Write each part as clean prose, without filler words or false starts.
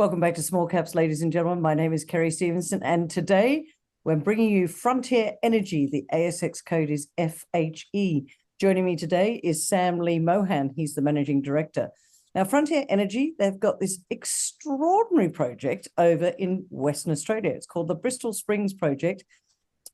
Welcome back to Small Caps, ladies and gentlemen. My name is Kerry Stevenson, and today we're bringing you Frontier Energy. The ASX code is FHE. Joining me today is Sam Lee Mohan. He's the Managing Director. Now, Frontier Energy, they've got this extraordinary project over in Western Australia. It's called the Bristol Springs Project,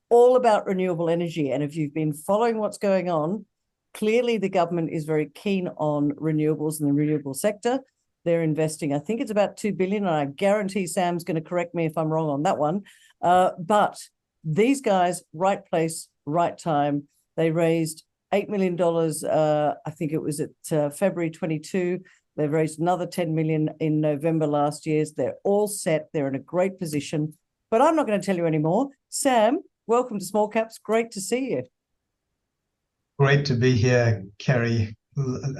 all about renewable energy. And if you've been following what's going on, clearly the government is very keen on renewables in the renewable sector. They're investing, I think it's about $2 billion, and I guarantee Sam's going to correct me if I'm wrong on that one. But these guys, right place, right time. They raised $8 million, I think it was at February 22. They've raised another $10 million in November last year. They're all set. They're in a great position. But I'm not going to tell you anymore. Sam, welcome to Small Caps. Great to see you. Great to be here, Kerry.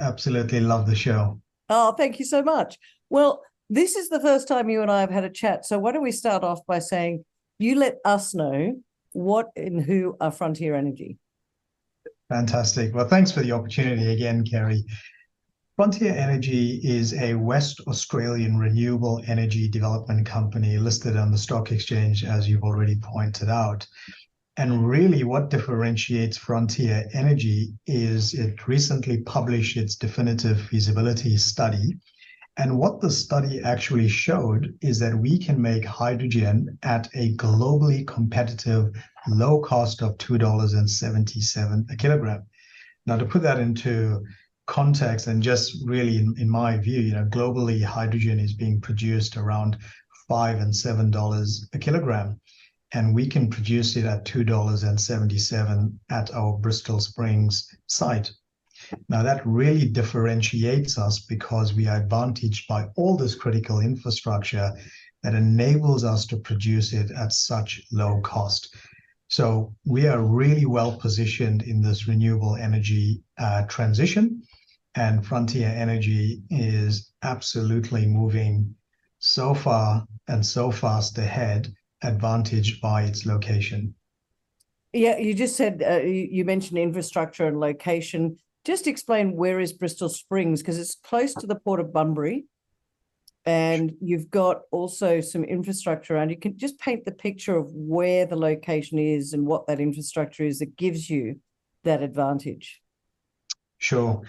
Absolutely love the show. Oh, thank you so much. Well, this is the first time you and I have had a chat. So why don't we start off by saying you let us know what and who are Frontier Energy? Fantastic. Well, thanks for the opportunity again, Kerry. Frontier Energy is a West Australian renewable energy development company listed on the stock exchange, as you've already pointed out. And really what differentiates Frontier Energy is it recently published its definitive feasibility study. And what the study actually showed is that we can make hydrogen at a globally competitive low cost of $2.77 a kilogram. Now, to put that into context, and just really in my view, globally hydrogen is being produced around $5 and $7 a kilogram. And we can produce it at $2.77 at our Bristol Springs site. Now, that really differentiates us because we are advantaged by all this critical infrastructure that enables us to produce it at such low cost. So we are really well positioned in this renewable energy transition, and Frontier Energy is absolutely moving so far and so fast ahead, advantaged by its location. Yeah, you just said, you mentioned infrastructure and location. Just explain, where is Bristol Springs? Because it's close to the port of Bunbury, and you've got also some infrastructure around. You can just paint the picture of where the location is and what that infrastructure is that gives you that advantage. Sure.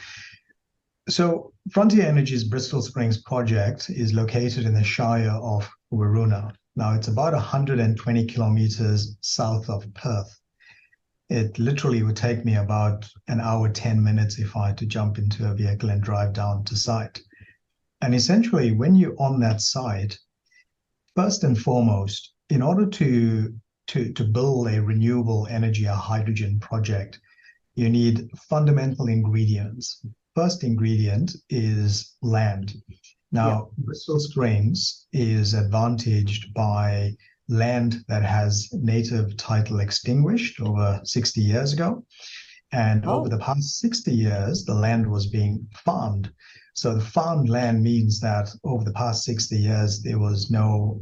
So Frontier Energy's Bristol Springs project is located in the Shire of Waroona. Now, it's about 120 kilometers south of Perth. It literally would take me about an hour, 10 minutes if I had to jump into a vehicle and drive down to site. And essentially, when you're on that site, first and foremost, in order to build a renewable energy, a hydrogen project, you need fundamental ingredients. First ingredient is land. Now, Bristol Springs is advantaged by land that has native title extinguished over 60 years ago. And over the past 60 years, the land was being farmed. So the farmed land means that over the past 60 years, there was no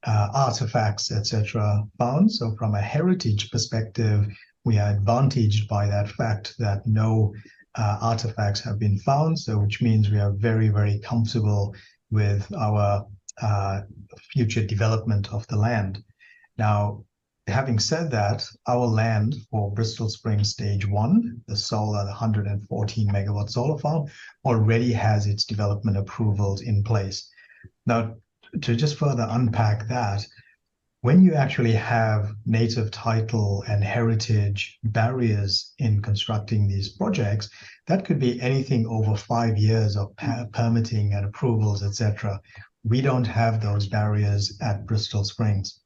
artifacts, etc. found. So from a heritage perspective, we are advantaged by that fact that no artifacts have been found, so which means we are very, very comfortable with our future development of the land. Now, having said that, our land for Bristol Springs Stage 1, the solar, the 114 megawatt solar farm, already has its development approvals in place. Now, to just further unpack that, when you actually have native title and heritage barriers in constructing these projects, that could be anything over 5 years of permitting and approvals, etc. We don't have those barriers at Bristol Springs.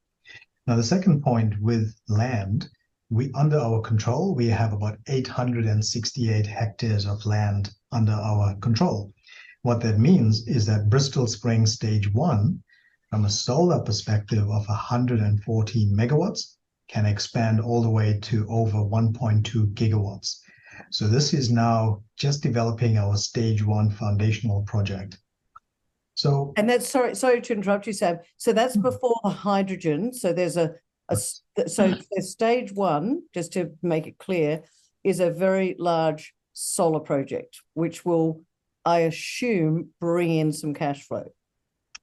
Now, the second point with land, under our control, we have about 868 hectares of land under our control. What that means is that Bristol Springs Stage 1, from a solar perspective of 114 megawatts, can expand all the way to over 1.2 gigawatts. So this is now just developing our Stage 1 foundational project. So, and that's sorry to interrupt you, Sam. So that's before the hydrogen. So there's so Stage 1, just to make it clear, is a very large solar project, which will, I assume, bring in some cash flow.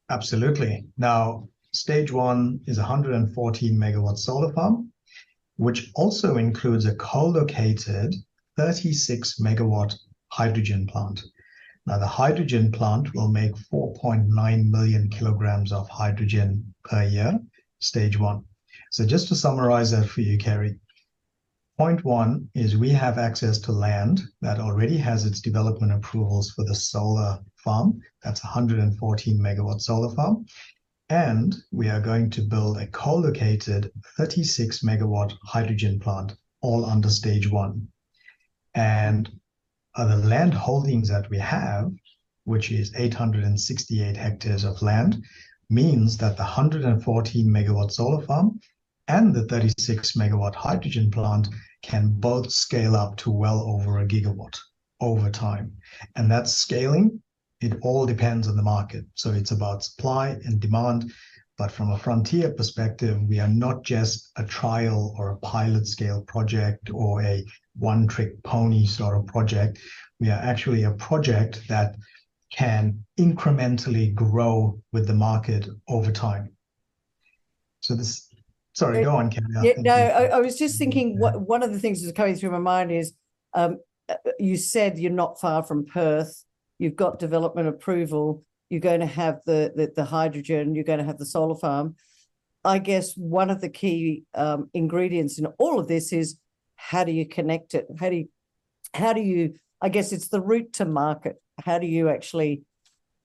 Absolutely. Now, stage one is a 114 megawatt solar farm, which also includes a co-located 36 megawatt hydrogen plant. Now, the hydrogen plant will make 4.9 million kilograms of hydrogen per year, stage one. So just to summarize that for you, Kerry, point one is we have access to land that already has its development approvals for the solar farm. That's a 114 megawatt solar farm. And we are going to build a co-located 36 megawatt hydrogen plant, all under stage one. And the land holdings that we have, which is 868 hectares of land, means that the 114 megawatt solar farm and the 36 megawatt hydrogen plant can both scale up to well over a gigawatt over time. And that scaling, it all depends on the market. So it's about supply and demand. But from a Frontier perspective, we are not just a trial or a pilot scale project or a one-trick pony sort of project. We are actually a project that can incrementally grow with the market over time. So this, sorry, go on, Ken. Yeah, no, I was just thinking, one of the things that's coming through my mind is you said you're not far from Perth. You've got development approval. You're going to have the hydrogen. You're going to have the solar farm. I guess one of the key ingredients in all of this is, how do you connect it? How do you, I guess it's the route to market. How do you actually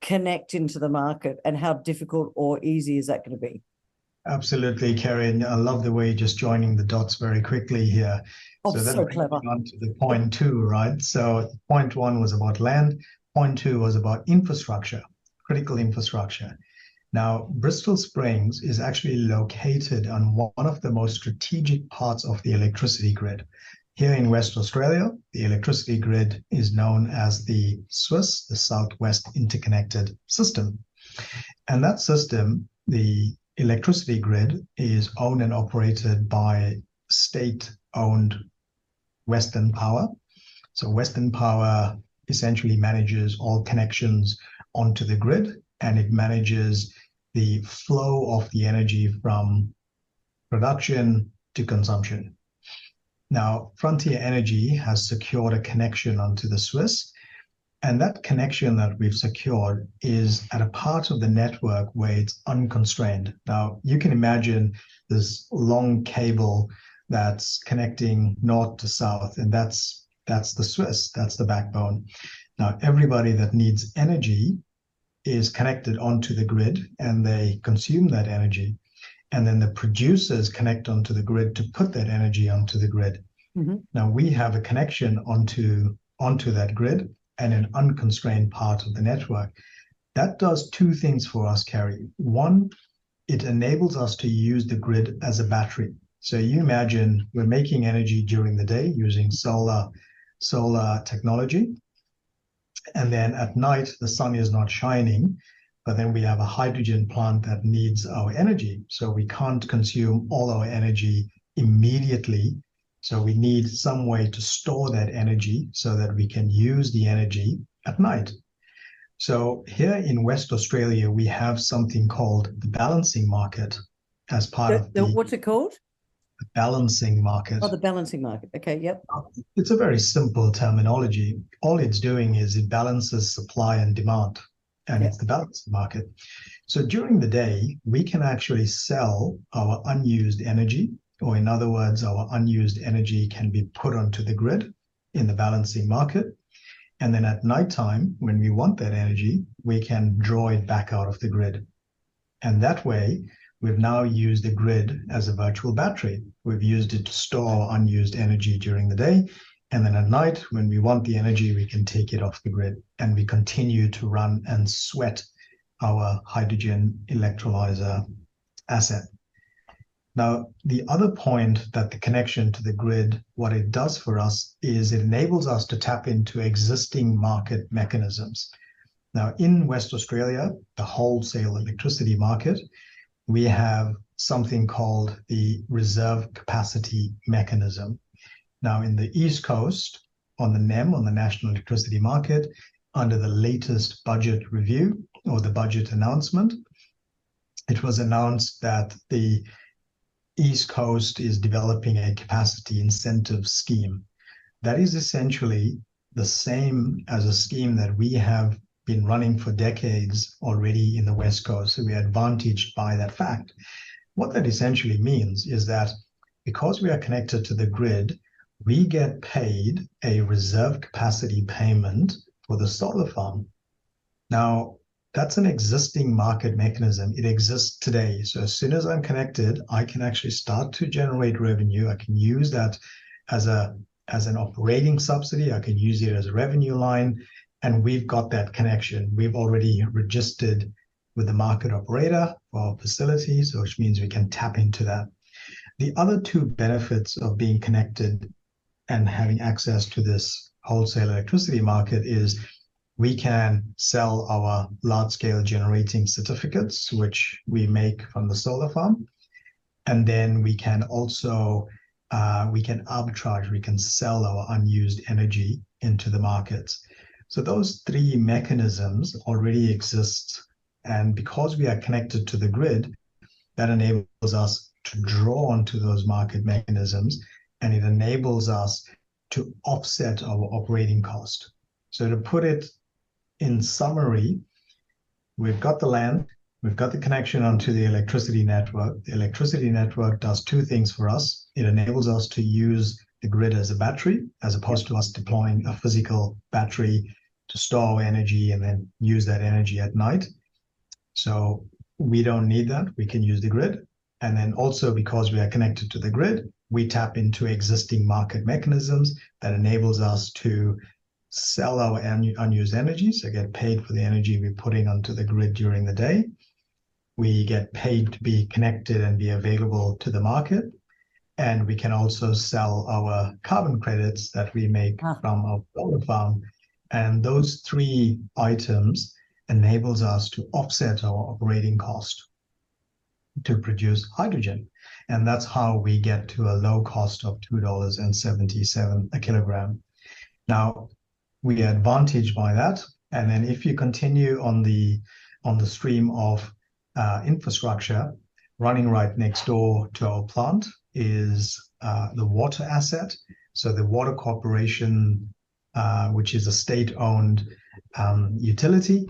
connect into the market, and how difficult or easy is that going to be? Absolutely, Karen. I love the way you're just joining the dots very quickly here. Oh, so clever. On to the point two, right? So point one was about land. Point two was about infrastructure, critical infrastructure. Now, Bristol Springs is actually located on one of the most strategic parts of the electricity grid. Here in West Australia, the electricity grid is known as the SWIS, the Southwest Interconnected System. And that system, the electricity grid, is owned and operated by state-owned Western Power. So Western Power essentially manages all connections onto the grid, and it manages the flow of the energy from production to consumption. Now, Frontier Energy has secured a connection onto the SWIS, and that connection that we've secured is at a part of the network where it's unconstrained. Now, you can imagine this long cable that's connecting north to south, and that's the SWIS, that's the backbone. Now, everybody that needs energy is connected onto the grid, and they consume that energy. And then the producers connect onto the grid to put that energy onto the grid. Mm-hmm. Now, we have a connection onto that grid and an unconstrained part of the network. That does two things for us, Kerry. One, it enables us to use the grid as a battery. So you imagine we're making energy during the day using solar technology. And then at night, the sun is not shining, but then we have a hydrogen plant that needs our energy. So we can't consume all our energy immediately. So we need some way to store that energy so that we can use the energy at night. So here in West Australia, we have something called the balancing market as part of the... What's it called? The balancing market. Oh, the balancing market. Okay, yep. It's a very simple terminology. All it's doing is it balances supply and demand, and it's the balancing market. So during the day, we can actually sell our unused energy, or in other words, our unused energy can be put onto the grid in the balancing market. And then at nighttime, when we want that energy, we can draw it back out of the grid. And that way, we've now used the grid as a virtual battery. We've used it to store our unused energy during the day. And then at night, when we want the energy, we can take it off the grid. And we continue to run and sweat our hydrogen electrolyzer asset. Now, the other point that the connection to the grid, what it does for us is it enables us to tap into existing market mechanisms. Now, in West Australia, the wholesale electricity market, we have something called the reserve capacity mechanism. Now, in the East Coast, on the NEM, on the National Electricity Market, under the latest budget review or the budget announcement, it was announced that the East Coast is developing a capacity incentive scheme. That is essentially the same as a scheme that we have been running for decades already in the West Coast. So we're advantaged by that fact. What that essentially means is that because we are connected to the grid, we get paid a reserve capacity payment for the solar farm. Now, that's an existing market mechanism. It exists today. So as soon as I'm connected, I can actually start to generate revenue. I can use that as an operating subsidy. I can use it as a revenue line. And we've got that connection. We've already registered with the market operator for our facility, so which means we can tap into that. The other two benefits of being connected and having access to this wholesale electricity market is we can sell our large-scale generating certificates, which we make from the solar farm. And then we can also, we can arbitrage, we can sell our unused energy into the markets. So those three mechanisms already exist. And because we are connected to the grid, that enables us to draw onto those market mechanisms, and it enables us to offset our operating cost. So to put it in summary, we've got the land, we've got the connection onto the electricity network. The electricity network does two things for us. It enables us to use the grid as a battery, as opposed to us deploying a physical battery to store energy and then use that energy at night. So we don't need that. We can use the grid. And then also, because we are connected to the grid, we tap into existing market mechanisms that enables us to sell our unused energy, so get paid for the energy we're putting onto the grid during the day. We get paid to be connected and be available to the market. And we can also sell our carbon credits that we make from our solar farm. And those three items enables us to offset our operating cost to produce hydrogen. And that's how we get to a low cost of $2.77 a kilogram. Now, we are advantaged by that. And then if you continue on the stream of infrastructure, running right next door to our plant is the water asset. So the Water Corporation, which is a state-owned utility,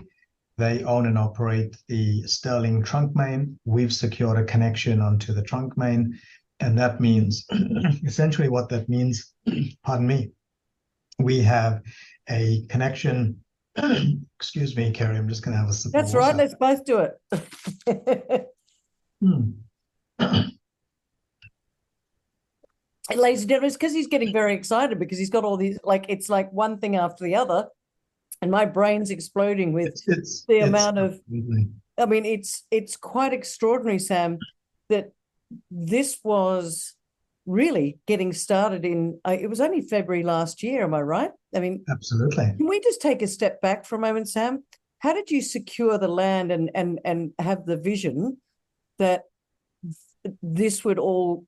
they own and operate the Sterling trunk main. We've secured a connection onto the trunk main. And that means, essentially what that means, pardon me, we have a connection. Excuse me, Kerry, I'm just going to have a sip of water. That's right, let's both do it. Ladies and gentlemen, it's because he's getting very excited because he's got all these, like, it's like one thing after the other. And my brain's exploding with the amount of, I mean, it's quite extraordinary, Sam, that this was really getting started in, it was only February last year, am I right? I mean, absolutely. Can we just take a step back for a moment, Sam? How did you secure the land and have the vision that this would all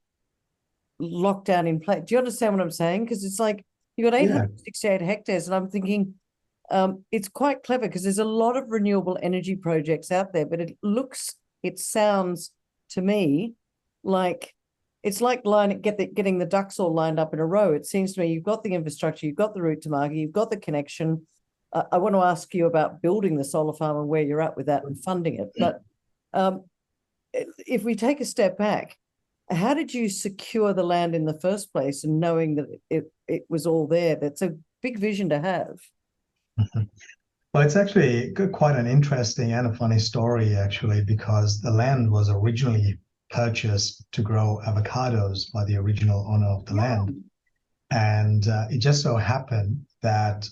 lock down in place? Do you understand what I'm saying? Because it's like you got 868 hectares, and I'm thinking it's quite clever because there's a lot of renewable energy projects out there, but it sounds to me like it's like getting the ducks all lined up in a row. It seems to me you've got the infrastructure, you've got the route to market, you've got the connection. I want to ask you about building the solar farm and where you're at with that and funding it. But if we take a step back, how did you secure the land in the first place and knowing that it was all there? That's a big vision to have. Well, it's actually quite an interesting and a funny story, actually, because the land was originally purchased to grow avocados by the original owner of the land. And it just so happened that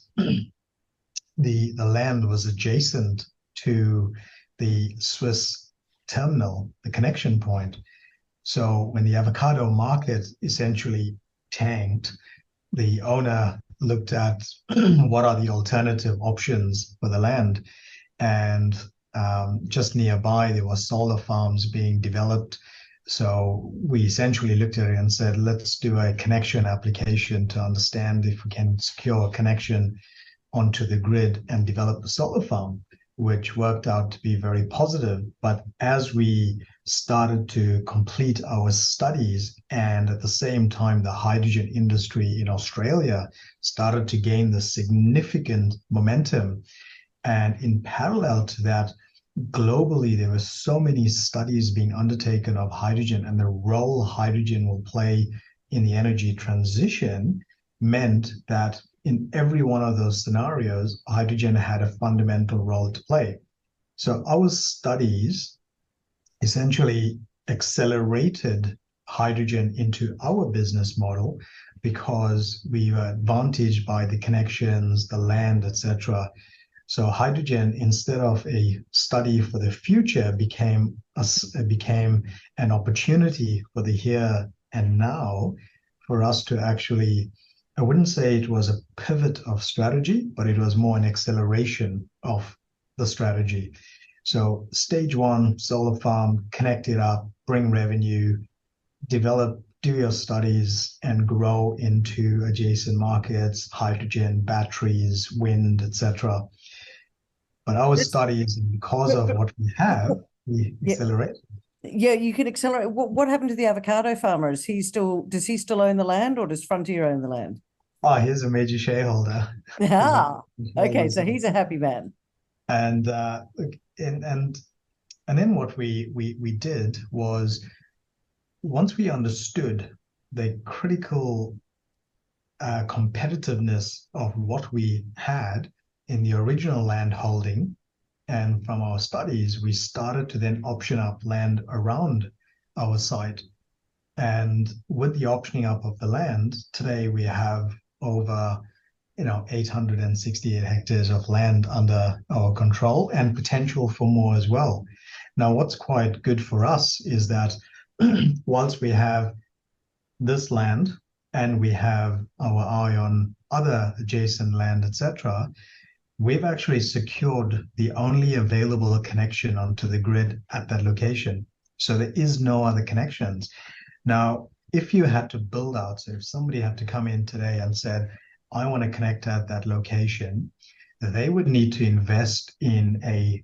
the land was adjacent to the Swiss terminal, the connection point. So when the avocado market essentially tanked, the owner looked at what are the alternative options for the land. And just nearby, there were solar farms being developed. So we essentially looked at it and said, let's do a connection application to understand if we can secure a connection onto the grid and develop a solar farm. which worked out to be very positive. But as we started to complete our studies, and at the same time, the hydrogen industry in Australia started to gain the significant momentum. And in parallel to that, globally, there were so many studies being undertaken of hydrogen, and the role hydrogen will play in the energy transition meant that in every one of those scenarios, hydrogen had a fundamental role to play. So our studies essentially accelerated hydrogen into our business model because we were advantaged by the connections, the land, etc. So hydrogen, instead of a study for the future, became an opportunity for the here and now for us to actually, I wouldn't say it was a pivot of strategy, but it was more an acceleration of the strategy. So stage one, solar farm, connect it up, bring revenue, develop, do your studies, and grow into adjacent markets, hydrogen, batteries, wind, etc. But our studies, because of what we have, we accelerate. Yeah, you can accelerate. What happened to the avocado farmer? Does he still own the land, or does Frontier own the land? Oh, he's a major shareholder. Okay, so he's a happy man. And then what we did was, once we understood the critical competitiveness of what we had in the original land holding, and from our studies, we started to then option up land around our site. And with the optioning up of the land, today we have over 868 hectares of land under our control, and potential for more as well. Now, what's quite good for us is that whilst we have this land and we have our eye on other adjacent land, etc., we've actually secured the only available connection onto the grid at that location. So there is no other connections. Now, if you had to build out, so if somebody had to come in today and said, I want to connect at that location, they would need to invest in a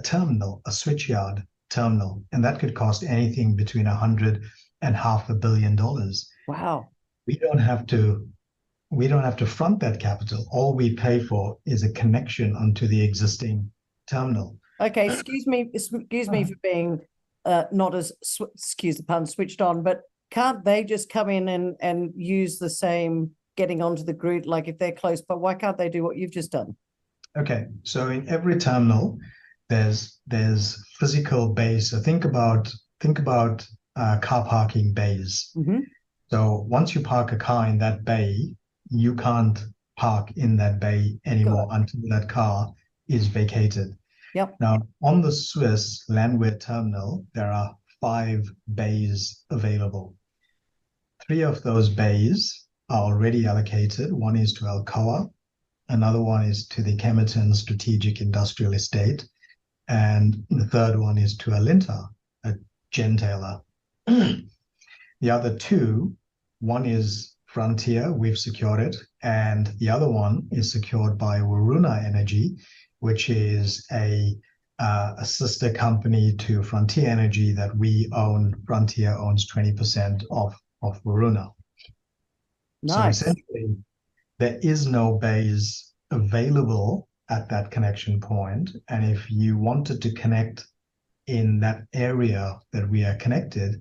terminal, a switchyard terminal, and that could cost anything between $100 and $500 million. Wow. We don't have to front that capital. All we pay for is a connection onto the existing terminal. Okay, excuse me for being not as, excuse the pun, switched on, but can't they just come in and use the same getting onto the grid, like if they're close, but why can't they do what you've just done? Okay, so in every terminal, there's physical bays. So think about car parking bays. Mm-hmm. So once you park a car in that bay, you can't park in that bay anymore until that car is vacated. Yep. Now, on the Swiss Landwehr terminal, there are 5 bays available. 3 of those bays are already allocated. One is to Alcoa, another one is to the Kemerton Strategic Industrial Estate, and the third one is to Alinta, a gentailer. The other 2, one is Frontier, we've secured it, and the other one is secured by Waruna Energy, which is a sister company to Frontier Energy that we own. Frontier owns 20% of Waruna. Nice. So essentially, there is no bays available at that connection point. And if you wanted to connect in that area that we are connected,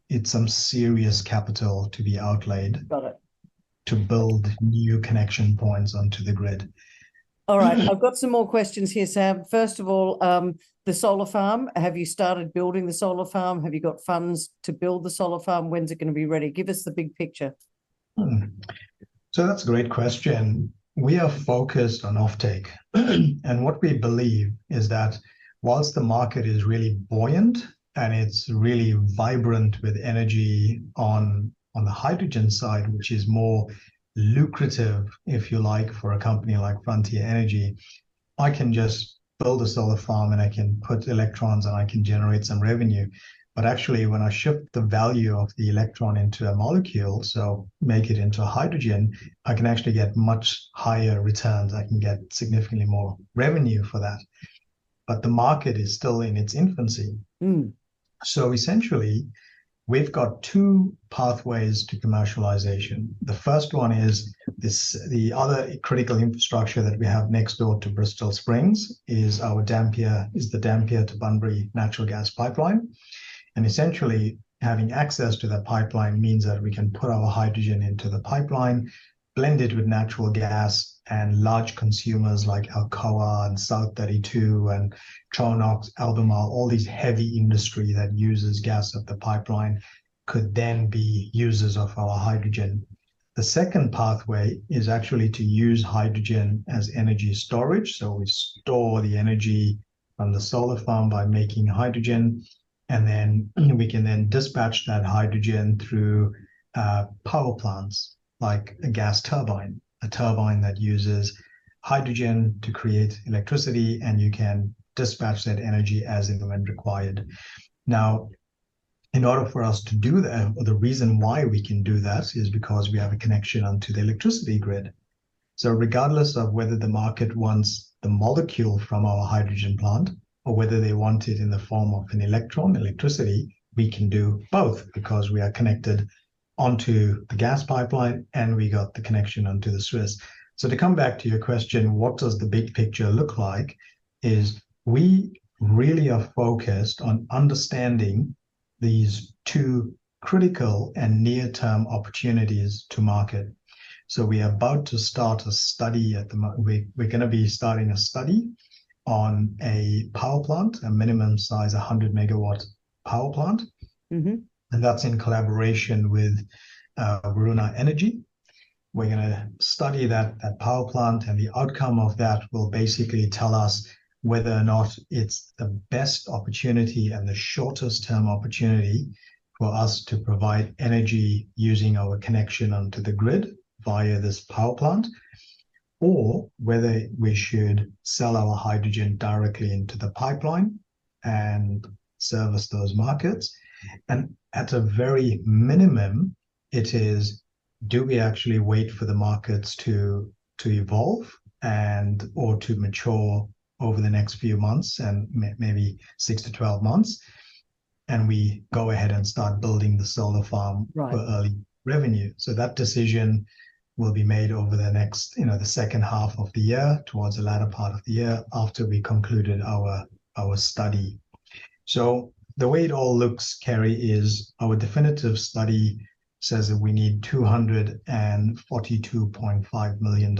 it's some serious capital to be outlaid. Got it. To build new connection points onto the grid. All right, I've got some more questions here, Sam. First of all, the solar farm, have you started building the solar farm? Have you got funds to build the solar farm? When's it going to be ready? Give us the big picture. So that's a great question. We are focused on offtake. And what we believe is that whilst the market is really buoyant and it's really vibrant with energy on the hydrogen side, which is more lucrative, if you like, for a company like Frontier Energy, I can just build a solar farm and I can put electrons and I can generate some revenue. But actually, when I shift the value of the electron into a molecule, so make it into hydrogen, I can actually get much higher returns. I can get significantly more revenue for that. But the market is still in its infancy. So essentially, we've got two pathways to commercialization. The first one is the other critical infrastructure that we have next door to Bristol Springs is the Dampier to Bunbury Natural Gas Pipeline. And essentially, having access to that pipeline means that we can put our hydrogen into the pipeline, blend it with natural gas, and large consumers like Alcoa and South 32 and Tronox, Albemarle, all these heavy industry that uses gas of the pipeline could then be users of our hydrogen. The second pathway is actually to use hydrogen as energy storage. So we store the energy from the solar farm by making hydrogen, and then we can then dispatch that hydrogen through power plants like a gas turbine, a turbine that uses hydrogen to create electricity, and you can dispatch that energy as and when required. Now, in order for us to do that, or the reason why we can do that is because we have a connection onto the electricity grid. So regardless of whether the market wants the molecule from our hydrogen plant or whether they want it in the form of an electron, electricity, we can do both because we are connected onto the gas pipeline and we got the connection onto the Swiss. So to come back to your question, what does the big picture look like, is we really are focused on understanding these two critical and near-term opportunities to market. So we are about to start a study we're going to be starting a study on a power plant, a minimum size 100 megawatt power plant. And that's in collaboration with Varuna Energy. We're going to study that power plant, and the outcome of that will basically tell us whether or not it's the best opportunity and the shortest term opportunity for us to provide energy using our connection onto the grid via this power plant, or whether we should sell our hydrogen directly into the pipeline and service those markets. And at a very minimum, it is, do we actually wait for the markets to evolve or to mature over the next few months and maybe 6 to 12 months, and we go ahead and start building the solar farm for early revenue? So that decision will be made over the next, the second half of the year, towards the latter part of the year, after we concluded our study. So the way it all looks, Kerry, is our definitive study says that we need $242.5 million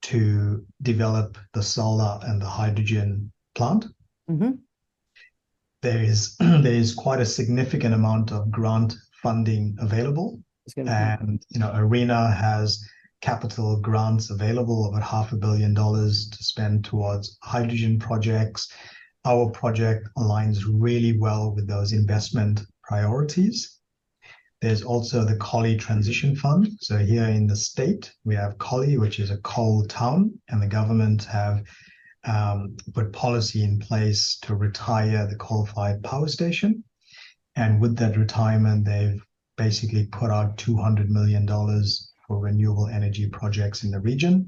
to develop the solar and the hydrogen plant. There is quite a significant amount of grant funding available. And ARENA has capital grants available, about $500 million to spend towards hydrogen projects. Our project aligns really well with those investment priorities. There's also the Collie Transition Fund. So here in the state, we have Collie, which is a coal town, and the government have put policy in place to retire the coal-fired power station. And with that retirement, they've basically put out $200 million for renewable energy projects in the region.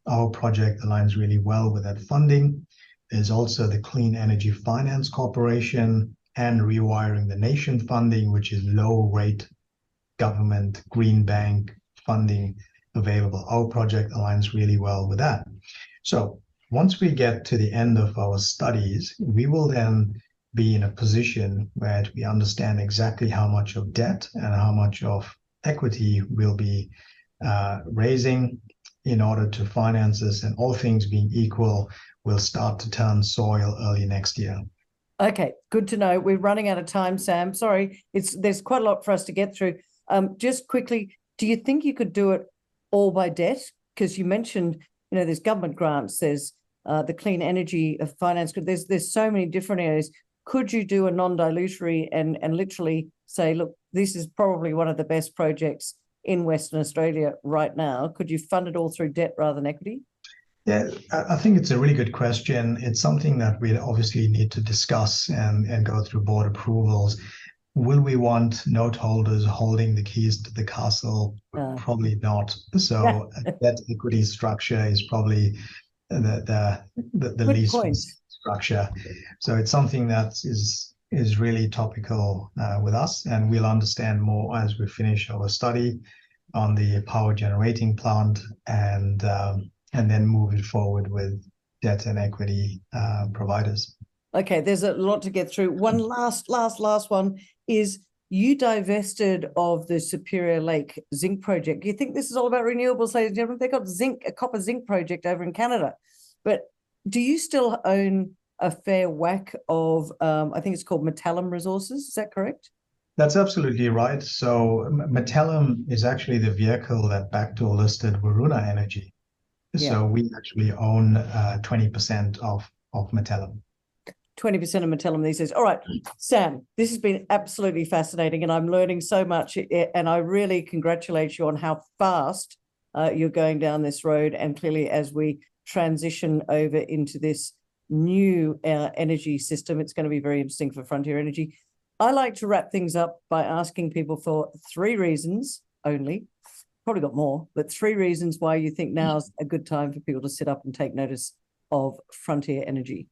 Our project aligns really well with that funding. There's also the Clean Energy Finance Corporation and Rewiring the Nation funding, which is low-rate government green bank funding available. Our project aligns really well with that. So once we get to the end of our studies, we will then be in a position where we understand exactly how much of debt and how much of equity we'll be raising in order to finance this, and all things being equal, we'll start to turn soil early next year. Okay, good to know. We're running out of time, Sam. Sorry, there's quite a lot for us to get through. Just quickly, do you think you could do it all by debt? Because you mentioned, there's government grants, there's the clean energy of finance. There's so many different areas. Could you do a non-dilutory and literally say, look, this is probably one of the best projects in Western Australia right now? Could you fund it all through debt rather than equity? Yeah, I think it's a really good question. It's something that we obviously need to discuss and go through board approvals. Will we want note holders holding the keys to the castle? Probably not. So a debt equity structure is probably the least structure. So it's something that is really topical with us, and we'll understand more as we finish our study on the power generating plant and then move it forward with debt and equity providers. Okay, there's a lot to get through. One last one is you divested of the Superior Lake zinc project. Do you think this is all about renewables, ladies and gentlemen? They got a copper zinc project over in Canada. But do you still own a fair whack of, I think it's called Metallum Resources, is that correct? That's absolutely right. So Metallum is actually the vehicle that backdoor listed Varuna Energy. Yeah. So we actually own 20% of Metallum. 20% of Metallum these days. All right, Sam, this has been absolutely fascinating and I'm learning so much, and I really congratulate you on how fast you're going down this road, and clearly as we transition over into this new energy system, it's going to be very interesting for Frontier Energy. I like to wrap things up by asking people for 3 reasons only, probably got more, but 3 reasons why you think now's a good time for people to sit up and take notice of Frontier Energy.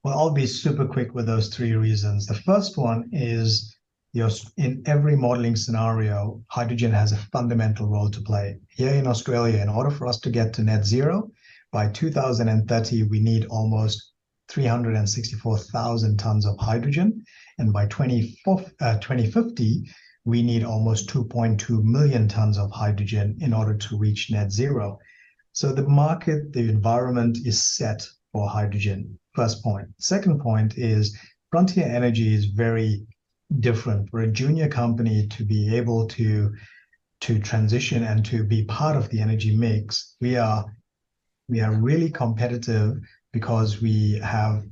Well, I'll be super quick with those 3 reasons. The first one is in every modeling scenario, hydrogen has a fundamental role to play. Here in Australia, in order for us to get to net zero, by 2030, we need almost 364,000 tons of hydrogen. And by 2050, we need almost 2.2 million tons of hydrogen in order to reach net zero. So the market, the environment is set for hydrogen. First point. Second point is Frontier Energy is very different. For a junior company to be able to transition and to be part of the energy mix, we are really competitive because we have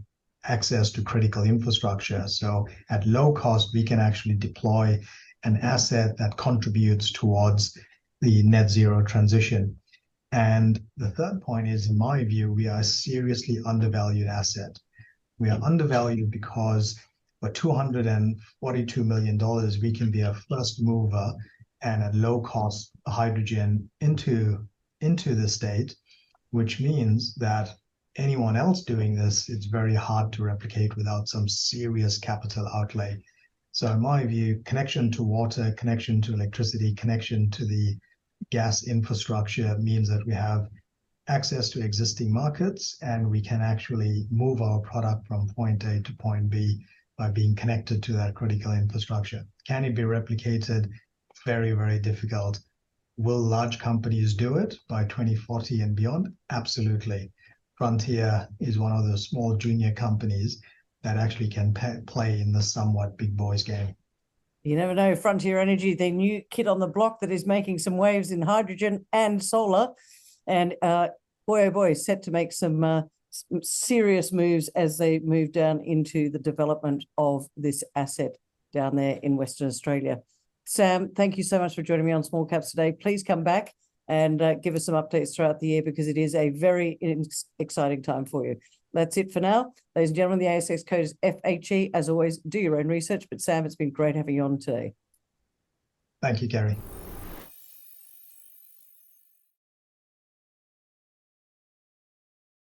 access to critical infrastructure. So at low cost, we can actually deploy an asset that contributes towards the net zero transition. And the third point is, in my view, we are a seriously undervalued asset. We are undervalued because for $242 million, we can be a first mover and at low cost hydrogen into the state, which means that anyone else doing this, it's very hard to replicate without some serious capital outlay. So in my view, connection to water, connection to electricity, connection to the gas infrastructure means that we have access to existing markets and we can actually move our product from point A to point B by being connected to that critical infrastructure. Can it be replicated? Very, very difficult. Will large companies do it by 2040 and beyond? Absolutely. Frontier is one of the small junior companies that actually can play in the somewhat big boys game. You never know. Frontier Energy, the new kid on the block that is making some waves in hydrogen and solar. And boy, oh boy, set to make some serious moves as they move down into the development of this asset down there in Western Australia. Sam, thank you so much for joining me on Small Caps today. Please come back and give us some updates throughout the year because it is a very exciting time for you. That's it for now. Ladies and gentlemen, the ASX code is FHE. As always, do your own research. But Sam, it's been great having you on today. Thank you, Gary.